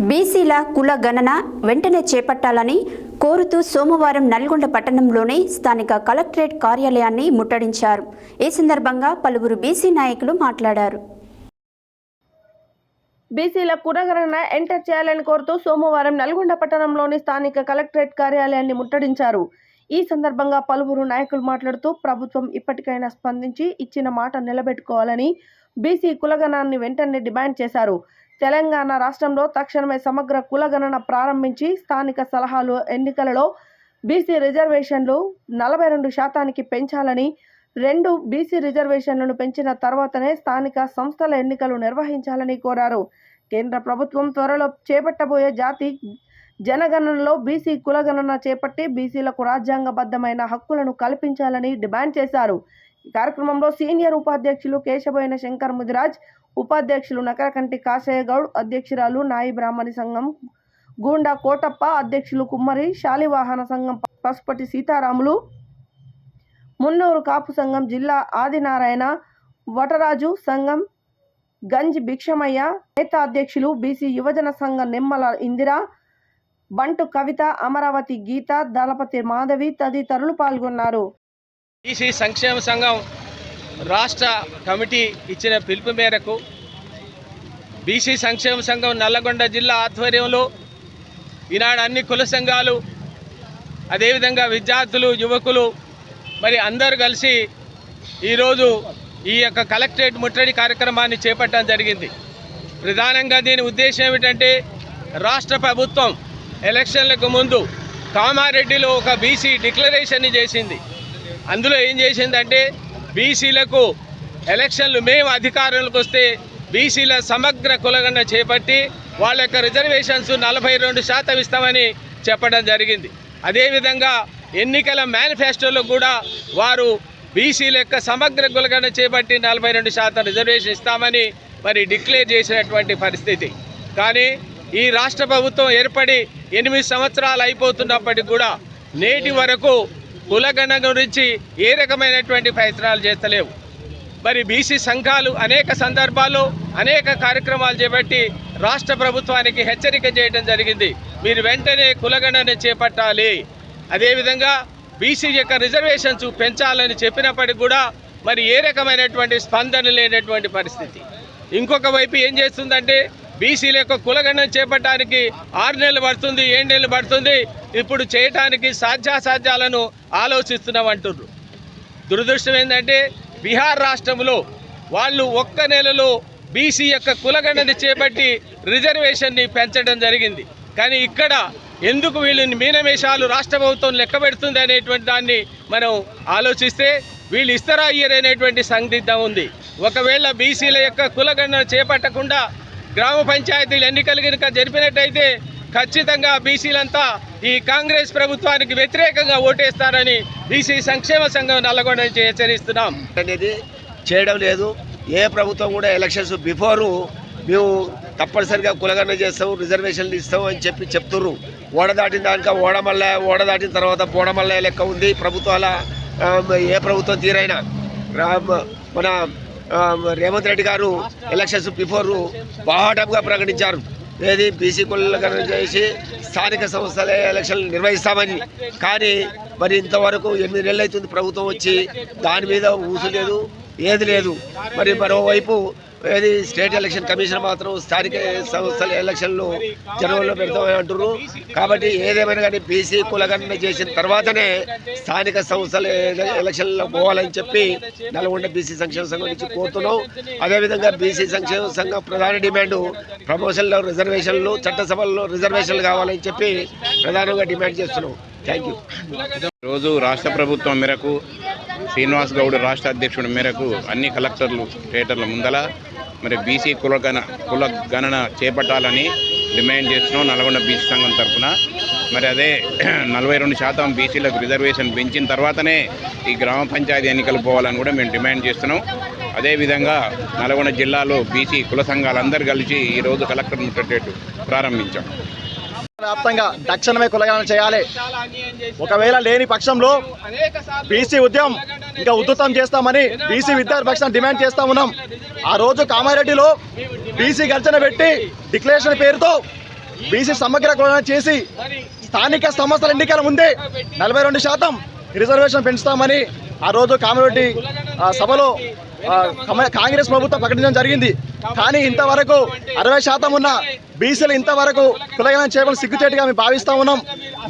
బీసీల కుల గణన వెంటనే చేపట్టాలని కోరుతూ సోమవారం నల్గొండ పట్టణంలోని స్థానిక కలెక్టరేట్ కార్యాలయాన్ని ముట్టడించారు. ఈ సందర్భంగా పలువురు బీసీ నాయకులు మాట్లాడారు. బీసీల కులగణన ఎంటర్ చేయాలని కోరుతూ సోమవారం నల్గొండ పట్టణంలోని స్థానిక కలెక్టరేట్ కార్యాలయాన్ని ముట్టడించారు. ఈ సందర్భంగా పలువురు నాయకులు మాట్లాడుతూ ప్రభుత్వం ఇప్పటికైనా స్పందించి ఇచ్చిన మాట నిలబెట్టుకోవాలని బీసీ కులగణనాన్ని వెంటనే డిమాండ్ చేశారు. తెలంగాణ రాష్ట్రంలో తక్షణమే సమగ్ర కులగణన ప్రారంభించి స్థానిక సలహాలు ఎన్నికలలో బీసీ రిజర్వేషన్లు 42% పెంచాలని, 2 బీసీ రిజర్వేషన్లను పెంచిన తర్వాతనే స్థానిక సంస్థల ఎన్నికలు నిర్వహించాలని కోరారు. కేంద్ర ప్రభుత్వం త్వరలో చేపట్టబోయే జాతి జనగణనలో బీసీ కులగణన చేపట్టి బీసీలకు రాజ్యాంగబద్ధమైన హక్కులను కల్పించాలని డిమాండ్ చేశారు. ఈ కార్యక్రమంలో సీనియర్ ఉపాధ్యక్షులు కేశబోయిన శంకర్ ముదిరాజ్, ఉపాధ్యక్షులు నకరకంటి కాశయ్య గౌడ్, అధ్యక్షురాలు నాయి బ్రాహ్మణి సంఘం గూండా కోటప్ప, అధ్యక్షులు కుమ్మరి శాలివాహన సంఘం పసుపటి సీతారాములు, మున్నూరు కాపు సంఘం జిల్లా ఆదినారాయణ, వటరాజు సంఘం గంజి భిక్షమయ్య, నేత అధ్యక్షులు బీసీ యువజన సంఘం నిమ్మల ఇందిరా, బంటు కవిత, అమరావతి గీత, దళపతి మాధవి తదితరులు పాల్గొన్నారు. బీసీ సంక్షేమ సంఘం రాష్ట్ర కమిటీ ఇచ్చిన పిలుపు మేరకు బీసీ సంక్షేమ సంఘం నల్లగొండ జిల్లా ఆధ్వర్యంలో ఈనాడు అన్ని కుల సంఘాలు, అదేవిధంగా విద్యార్థులు, యువకులు మరి అందరూ కలిసి ఈరోజు ఈ యొక్క కలెక్టరేట్ ముట్టడి కార్యక్రమాన్ని చేపట్టడం జరిగింది. ప్రధానంగా దీని ఉద్దేశం ఏమిటంటే, రాష్ట్ర ప్రభుత్వం ఎలక్షన్లకు ముందు కామారెడ్డిలో ఒక బీసీ డిక్లరేషన్ని చేసింది. అందులో ఏం చేసిందంటే, బీసీలకు ఎలక్షన్లు మేము అధికారంలోకి వస్తే బీసీల సమగ్ర కులగణన చేపట్టి వాళ్ళ యొక్క రిజర్వేషన్స్ 42% ఇస్తామని చెప్పడం జరిగింది. అదేవిధంగా ఎన్నికల మేనిఫెస్టోలో కూడా వారు బీసీల యొక్క సమగ్ర కులగణన చేపట్టి 42% రిజర్వేషన్ ఇస్తామని మరి డిక్లేర్ చేసినటువంటి పరిస్థితి. కానీ ఈ రాష్ట్ర ప్రభుత్వం ఏర్పడి 8 సంవత్సరాలు అయిపోతున్నప్పటికీ కూడా నేటి వరకు కులగణన గురించి ఏ రకమైనటువంటి ప్రయత్నాలు చేస్తలేవు. మరి బీసీ సంఘాలు అనేక సందర్భాల్లో అనేక కార్యక్రమాలు చేపట్టి రాష్ట్ర ప్రభుత్వానికి హెచ్చరిక చేయడం జరిగింది. మీరు వెంటనే కులగణన చేపట్టాలి, అదేవిధంగా బీసీ యొక్క రిజర్వేషన్స్ పెంచాలని చెప్పినప్పటికీ కూడా మరి ఏ రకమైనటువంటి స్పందన లేనటువంటి పరిస్థితి. ఇంకొక వైపు ఏం చేస్తుందంటే, బీసీల యొక్క కులగణన చేపట్టడానికి 6 నెలలు పడుతుంది, 7 నెలలు పడుతుంది, ఇప్పుడు చేయటానికి సాధ్యాసాధ్యాలను ఆలోచిస్తున్నామంటున్నారు. దురదృష్టం ఏంటంటే, బీహార్ రాష్ట్రంలో వాళ్ళు 1 నెలలో బీసీ యొక్క కులగణన చేపట్టి రిజర్వేషన్ని పెంచడం జరిగింది. కానీ ఇక్కడ ఎందుకు వీళ్ళని మీనమేషాలు రాష్ట్ర ప్రభుత్వం లెక్క పెడుతుంది అనేటువంటి దాన్ని మనం ఆలోచిస్తే వీళ్ళు ఇస్తారా ఇయ్యరు అనేటువంటి సందిగ్ధం ఉంది. ఒకవేళ బీసీల యొక్క కులగణన చేపట్టకుండా గ్రామ పంచాయతీల ఎన్నికలు కనుక జరిపినట్టయితే ఖచ్చితంగా బీసీలంతా ఈ కాంగ్రెస్ ప్రభుత్వానికి వ్యతిరేకంగా ఓటేస్తారని బీసీ సంక్షేమ సంఘం నల్లగొండ నుంచి హెచ్చరిస్తున్నాం. అనేది చేయడం లేదు. ఏ ప్రభుత్వం కూడా ఎలక్షన్స్ బిఫోరు మేము తప్పనిసరిగా కులగణన చేస్తాము, రిజర్వేషన్లు ఇస్తాము అని చెప్తున్నారు. ఓడ దాటిన దానిక ఓడ దాటిన తర్వాత బోడమల్ల లెక్క ఉంది ప్రభుత్వాల. ఏ ప్రభుత్వం తీరైనా మన రేవంత్ రెడ్డి గారు ఎలక్షన్స్ బిఫోర్ బాహాటంగా ప్రకటించారు. ఏది బీసీ కులగణన చేసి స్థానిక సంస్థల ఎలక్షన్లు నిర్వహిస్తామని. కానీ మరి ఇంతవరకు 8 నెలలు అవుతుంది ప్రభుత్వం వచ్చి, దాని మీద ఊసు లేదు, ఏది లేదు. మరి మరోవైపు ఏది స్టేట్ ఎలక్షన్ కమిషన్ మాత్రం స్థానిక సంస్థల ఎలక్షన్లు జనవరిలో పెడతామని అంటున్నారు. కాబట్టి ఏదేమైనా కానీ బీసీ కులగణన చేసిన తర్వాతనే స్థానిక సంస్థల ఎలక్షన్లో పోవాలని చెప్పి నల్గొండ బీసీ సంక్షేమ సంఘం నుంచి కోరుతున్నాం. అదేవిధంగా బీసీ సంక్షేమ సంఘం ప్రధాన డిమాండ్ ప్రమోషన్లో రిజర్వేషన్లు, చట్టసభల్లో రిజర్వేషన్లు కావాలని చెప్పి ప్రధానంగా డిమాండ్ చేస్తున్నాం. Thank you. రోజు రాష్ట్ర ప్రభుత్వం మేరకు శ్రీనివాస్ గౌడ్ రాష్ట్ర అధ్యక్షుడి మేరకు అన్ని కలెక్టర్లు థియేటర్ల ముందల మరి బీసీ కులగణన చేపట్టాలని డిమాండ్ చేస్తున్నాం నల్గొండ బీసీ సంఘం తరఫున. మరి అదే 42% బీసీలకు రిజర్వేషన్ పెంచిన తర్వాతనే ఈ గ్రామ పంచాయతీ ఎన్నికలు పోవాలని కూడా మేము డిమాండ్ చేస్తున్నాం. అదేవిధంగా నల్గొండ జిల్లాలో బీసీ కుల సంఘాలందరూ కలిసి ఈరోజు కలెక్టర్ ముట్టడి ప్రారంభించాం. వ్యాప్తంగా తక్షణమే కులగణన చేయాలి. ఒకవేళ లేని పక్షంలో బీసీ ఉద్యమం ఇంకా ఉధృతం చేస్తామని బీసీ విద్యార్థి పక్షాన్ని డిమాండ్ చేస్తా ఉన్నాం. ఆ రోజు కామారెడ్డిలో బీసీ గర్జన పెట్టి డిక్లరేషన్ పేరుతో బీసీ సమగ్ర కులగణన చేసి స్థానిక సంస్థల ఎన్నికల ముందే 42% రిజర్వేషన్ పెంచుతామని ఆ రోజు కామారెడ్డి సభలో కాంగ్రెస్ ప్రభుత్వం ప్రకటించడం జరిగింది. కానీ ఇంతవరకు 60% ఉన్న బీసీలు ఇంతవరకు కులగణన చేయడం సిగ్గుచేటుగా మేము భావిస్తూ ఉన్నాం.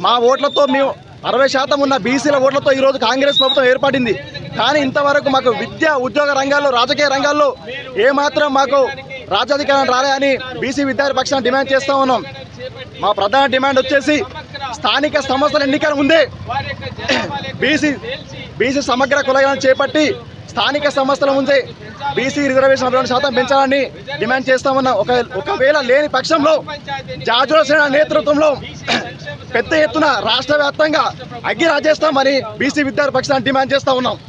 మా ఓట్లతో మేము 60% ఉన్న బీసీల ఓట్లతో ఈరోజు కాంగ్రెస్ ప్రభుత్వం ఏర్పడింది. కానీ ఇంతవరకు మాకు విద్య ఉద్యోగ రంగాల్లో రాజకీయ రంగాల్లో ఏమాత్రం మాకు రాజ్యాధికారం రాలేదని బీసీ విద్యార్థి పక్షాన్ని డిమాండ్ చేస్తూ ఉన్నాం. మా ప్రధాన డిమాండ్ వచ్చేసి స్థానిక సంస్థల ఎన్నికల ముందే బీసీ సమగ్ర కులగణన చేపట్టి స్థానిక సంస్థల ముందే బీసీ రిజర్వేషన్ 2% పెంచాలని డిమాండ్ చేస్తా ఉన్నాం. ఒకవేళ లేని పక్షంలో జాజుల సేన నేతృత్వంలో పెద్ద ఎత్తున రాష్ట్ర వ్యాప్తంగా అగ్గి రాజేస్తామని బీసీ విద్యార్థి పక్షాన్ని డిమాండ్ చేస్తా ఉన్నాం.